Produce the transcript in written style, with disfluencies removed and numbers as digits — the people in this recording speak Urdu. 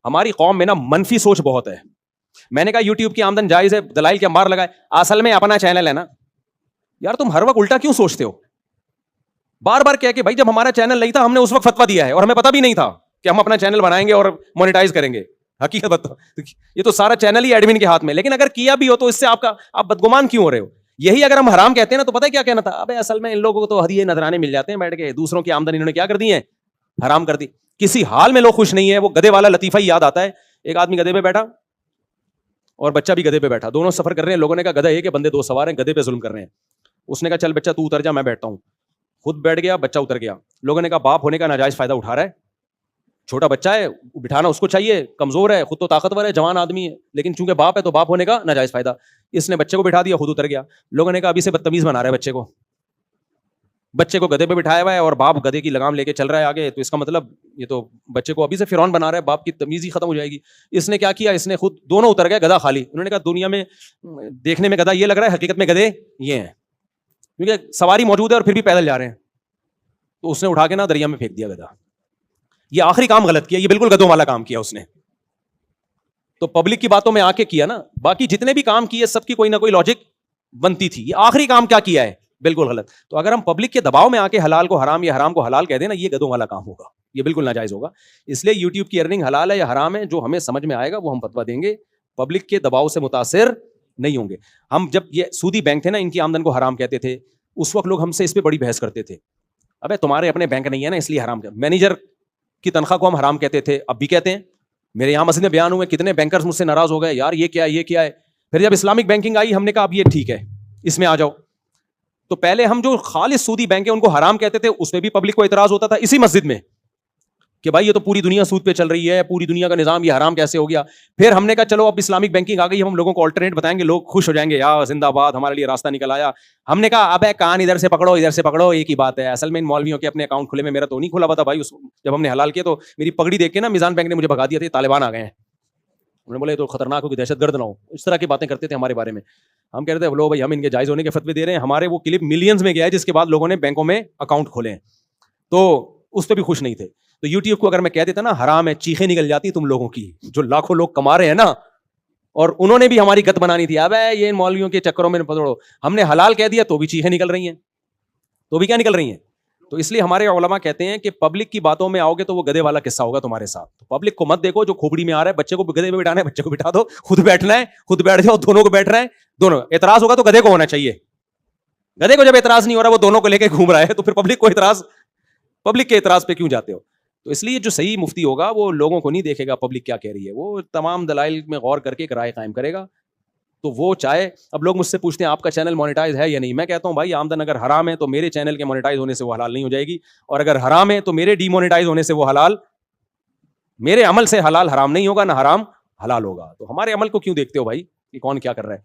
ہماری قوم میں نا منفی سوچ بہت ہے. میں نے کہا یوٹیوب کی آمدن جائز ہے, دلائل کے انبار لگائے. اصل میں اپنا چینل ہے نا یار, تم ہر وقت الٹا کیوں سوچتے ہو؟ بار بار کہہ کہ بھائی جب ہمارا چینل نہیں تھا ہم نے اس وقت فتویٰ دیا ہے اور ہمیں پتا بھی نہیں تھا کہ ہم اپنا چینل بنائیں گے اور مونیٹائز کریں گے. حقیقت بتاؤ, یہ تو سارا چینل ہی ایڈمن کے ہاتھ میں. لیکن اگر کیا بھی ہو تو اس سے آپ بدگمان کیوں ہو رہے ہو؟ یہی اگر ہم حرام کہتے ہیں نا تو پتہ ہے کیا کہنا تھا, ابے اصل میں ان لوگوں کو تو ہدیے نذرانے مل جاتے ہیں بیٹھ کے, دوسروں کی آمدنی انہوں نے کیا کر دی ہے, حرام کر دی. کسی حال میں لوگ خوش نہیں ہے. وہ گدھے والا لطیفہ ہی یاد آتا ہے. ایک آدمی گدھے پہ بیٹھا اور بچہ بھی گدھے پہ بیٹھا, دونوں سفر کر رہے ہیں. لوگوں نے کہا گدھا ایک ہے, بندے دو سوار ہیں, گدھے پہ ظلم کر رہے ہیں. اس نے کہا چل بچہ تو اتر جا, میں بیٹھتا ہوں. خود بیٹھ گیا, بچہ اتر گیا. لوگوں نے کہا باپ ہونے کا ناجائز فائدہ اٹھا رہا ہے, چھوٹا بچہ ہے, بٹھانا اس کو چاہیے, کمزور ہے, خود تو طاقتور ہے, جوان آدمی ہے, لیکن چونکہ باپ ہے تو باپ ہونے کا ناجائز فائدہ. اس نے بچے کو بٹھا دیا, خود اتر گیا. لوگوں نے کہا ابھی سے بدتمیز بنا رہا ہے بچے کو گدھے پہ بٹھایا ہوا ہے اور باپ گدھے کی لگام لے کے چل رہا ہے آگے, تو اس کا مطلب یہ تو بچے کو ابھی سے فرعون بنا رہا ہے, باپ کی تمیز ہی ختم ہو جائے گی. اس نے کیا کیا, اس نے خود دونوں اتر گئے, گدھا خالی. انہوں نے کہا دنیا میں دیکھنے میں گدھا یہ لگ رہا ہے, حقیقت میں گدھے یہ ہیں, کیونکہ سواری موجود ہے اور پھر بھی پیدل جا رہے ہیں. تو اس نے اٹھا کے نا دریا میں پھینک دیا گدھا. یہ آخری کام غلط کیا, یہ بالکل گدھوں والا کام کیا اس نے. تو پبلک کی باتوں میں آ کے کیا نا, باقی جتنے بھی کام کیے سب کی کوئی نہ کوئی لاجک بنتی تھی. یہ آخری کام کیا کیا ہے, بالکل غلط. تو اگر ہم پبلک کے دباؤ میں آ کے حلال کو حرام یا حرام کو حلال کہہ دیں نا, یہ گدھوں والا کام ہوگا, یہ بالکل ناجائز ہوگا. اس لیے یوٹیوب کی ارننگ حلال ہے یا حرام ہے, جو ہمیں سمجھ میں آئے گا وہ ہم فتویٰ دیں گے, پبلک کے دباؤ سے متاثر نہیں ہوں گے. ہم جب یہ سودی بینک تھے نا, ان کی آمدن کو حرام کہتے تھے, اس وقت لوگ ہم سے اس پہ بڑی بحث کرتے تھے. ابے تمہارے اپنے بینک نہیں ہے نا اس لیے حرام. مینیجر کی تنخواہ کو ہم حرام کہتے تھے, اب بھی کہتے ہیں. میرے یہاں مسجد میں بیان ہوئے, کتنے بینکرز مجھ سے ناراض ہو گئے, یار یہ کیا ہے, یہ کیا ہے. پھر جب اسلامک بینکنگ آئی ہم نے کہا اب یہ ٹھیک ہے, اس میں آ جاؤ. تو پہلے ہم جو خالص سودی بینک ہیں ان کو حرام کہتے تھے, اس میں بھی پبلک کو اعتراض ہوتا تھا اسی مسجد میں کہ بھائی یہ تو پوری دنیا سود پہ چل رہی ہے, پوری دنیا کا نظام یہ حرام کیسے ہو گیا. پھر ہم نے کہا چلو اب اسلامک بینکنگ آ گئی, ہم لوگوں کو آلٹرنیٹ بتائیں گے, لوگ خوش ہو جائیں گے, یا زندہ آباد, ہمارے لیے راستہ نکل آیا. ہم نے کہا اب کان ادھر سے پکڑو ادھر سے پکڑو, ایک ہی بات ہے. اصل میں ان مولویوں کے اپنے اکاؤنٹ کھلے میں, میرا تو نہیں کھلا ہوا تھا بھائی. جب ہم نے حلال کیا تو میری پگڑی دیکھ کے نا میزان بینک نے مجھے بھگا دیا تھا, طالبان آ گئے ہیں. انہوں نے بولے تو خطرناک ہو کہ دہشت گرد نہ ہو, اس طرح کی باتیں کرتے تھے ہمارے بارے میں. ہم کہتے تھے لو بھائی ہم ان کے جائز ہونے کے فتوے دے رہے ہیں. ہمارے وہ کلپ ملینز میں گیا ہے, جس کے بعد لوگوں نے بینکوں میں اکاؤنٹ کھولے ہیں, تو اس پہ بھی خوش نہیں تھے. تو یوٹیوب کو اگر میں کہہ دیتا نا حرام ہے, چیخیں نکل جاتی تم لوگوں کی, جو لاکھوں لوگ کما رہے ہیں نا, اور انہوں نے بھی ہماری گت بنانی تھی. اب یہ مولویوں کے چکروں میں پکڑو, ہم نے حلال کہہ دیا تو بھی چیخیں نکل رہی ہیں, تو بھی کیا نکل رہی ہیں. تو اس لیے ہمارے علماء کہتے ہیں کہ پبلک کی باتوں میں آؤ گے تو وہ گدھے والا قصہ ہوگا تمہارے ساتھ. تو پبلک کو مت دیکھو جو کھوپڑی میں آ رہا ہے, بچے کو گدھے پہ بٹھانا ہے بچے کو بٹھا دو, خود بیٹھنا ہے خود بیٹھ جاؤ, دونوں کو بیٹھ رہے ہیں, دونوں اعتراض ہوگا تو گدھے کو ہونا چاہیے. گدھے کو جب اعتراض نہیں ہو رہا, وہ دونوں کو لے کے گھوم رہا ہے, تو پھر پبلک کے اعتراض پہ کیوں جاتے ہو. تو اس لیے جو صحیح مفتی ہوگا وہ لوگوں کو نہیں دیکھے گا پبلک کیا کہہ رہی ہے, وہ تمام دلائل میں غور کر کے ایک رائے قائم کرے گا. تو وہ چاہے, اب لوگ مجھ سے پوچھتے ہیں آپ کا چینل مونیٹائز ہے یا نہیں. میں کہتا ہوں بھائی آمدن اگر حرام ہے تو میرے چینل کے مونیٹائز ہونے سے وہ حلال نہیں ہو جائے گی, اور اگر حرام ہے تو میرے ڈی مونیٹائز ہونے سے وہ حلال, میرے عمل سے حلال حرام نہیں ہوگا, نہ حرام حلال ہوگا. تو ہمارے عمل کو کیوں دیکھتے ہو بھائی کہ کون کیا کر رہا ہے.